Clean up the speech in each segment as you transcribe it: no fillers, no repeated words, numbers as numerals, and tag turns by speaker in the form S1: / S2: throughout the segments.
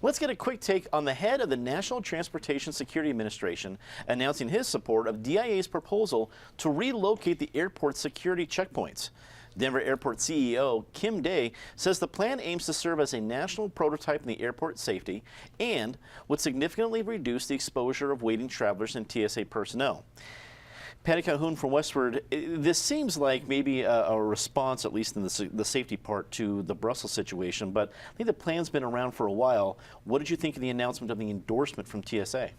S1: Let's get a quick take on the head of the National Transportation Security Administration announcing his support of DIA's proposal to relocate the airport's security checkpoints. Denver Airport CEO Kim Day says the plan aims to serve as a national prototype in the airport safety and would significantly reduce the exposure of waiting travelers and TSA personnel. Patty Calhoun from Westward, this seems like maybe a response, at least in the safety part, to the Brussels situation, but I think the plan's been around for a while. What did you think of the announcement of the endorsement from TSA?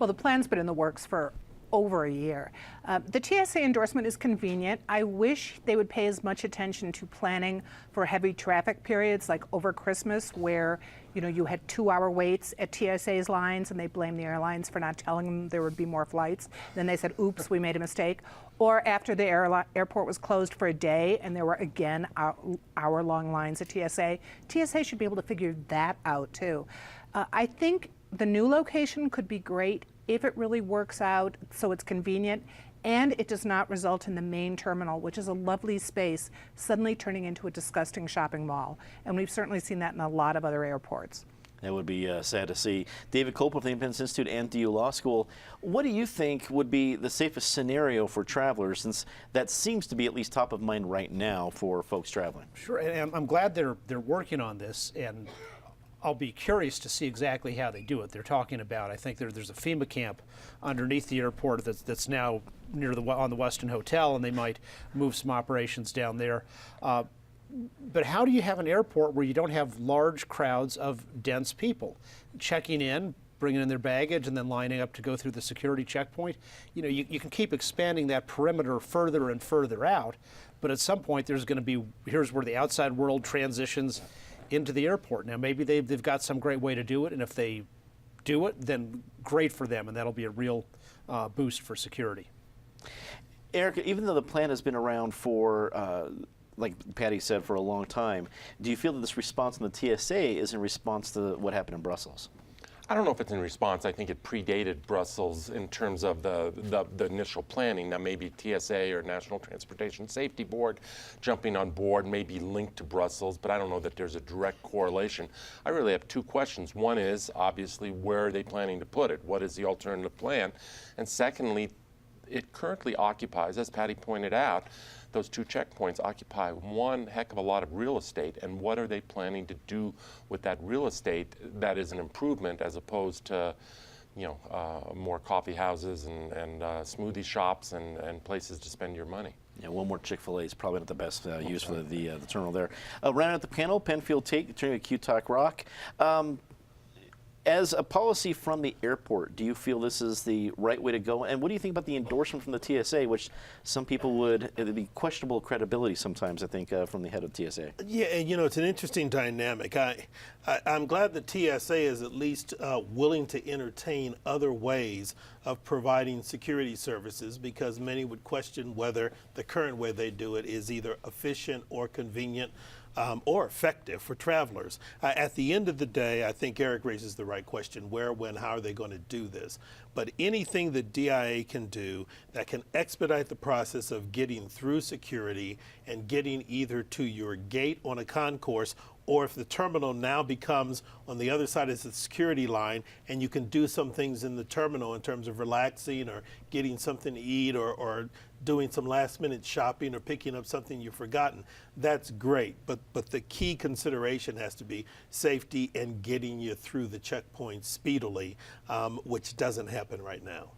S2: Well, the plan's been in the works for over a year. The TSA endorsement is convenient. I wish they would pay as much attention to planning for heavy traffic periods like over Christmas, where you had 2-hour waits at TSA's lines and they blamed the airlines for not telling them there would be more flights. Then they said, oops, we made a mistake. Or after the airport was closed for a day and there were again hour-long lines at TSA. TSA should be able to figure that out too. I think the new location could be great if it really works out so it's convenient and it does not result in the main terminal, which is a lovely space, suddenly turning into a disgusting shopping mall. And we've certainly seen that in a lot of other airports.
S1: That would be sad to see. David Cope of the Independence Institute and DU Law School, what do you think would be the safest scenario for travelers, since that seems to be at least top of mind right now for folks traveling?
S3: Sure, and I'm glad they're working on this, and I'll be curious to see exactly how they do it. They're talking about, I think there's a FEMA camp underneath the airport that's now near on the Westin Hotel, and they might move some operations down there. But how do you have an airport where you don't have large crowds of dense people checking in, bringing in their baggage, and then lining up to go through the security checkpoint? You can keep expanding that perimeter further and further out, but at some point there's going to be, here's where the outside world transitions into the airport. Now maybe they've got some great way to do it, and if they do it, then great for them, and that'll be a real boost for security.
S1: Erica, even though the plan has been around for, like Patty said, for a long time, do you feel that this response from the TSA is in response to what happened in Brussels?
S4: I don't know if it's in response. I think it predated Brussels in terms of the initial planning. Now maybe TSA or National Transportation Safety Board jumping on board may be linked to Brussels, but I don't know that there's a direct correlation. I really have two questions. One is, obviously, where are they planning to put it? What is the alternative plan? And secondly, it currently occupies, as Patty pointed out, those two checkpoints occupy one heck of a lot of real estate, and what are they planning to do with that real estate that is an improvement as opposed to, more coffee houses and smoothie shops and places to spend your money?
S1: Yeah, one more Chick-fil-A is probably not the best use for the terminal there. Rounding out the panel, Penfield Tate, attorney at Q-Talk Rock. As a policy from the airport, do you feel this is the right way to go? And what do you think about the endorsement from the TSA, which some people would, it'd be questionable credibility sometimes, I think, from the head of TSA?
S5: Yeah, and it's an interesting dynamic. I'm glad that TSA is at least willing to entertain other ways of providing security services, because many would question whether the current way they do it is either efficient or convenient or effective for travelers. At the end of the day, I think Eric raises the right question: where, when, how are they going to do this? But anything that DIA can do that can expedite the process of getting through security and getting either to your gate on a concourse, or if the terminal now becomes on the other side of the security line and you can do some things in the terminal in terms of relaxing or getting something to eat or doing some last minute shopping or picking up something you've forgotten, that's great. But the key consideration has to be safety and getting you through the checkpoint speedily, which doesn't happen right now.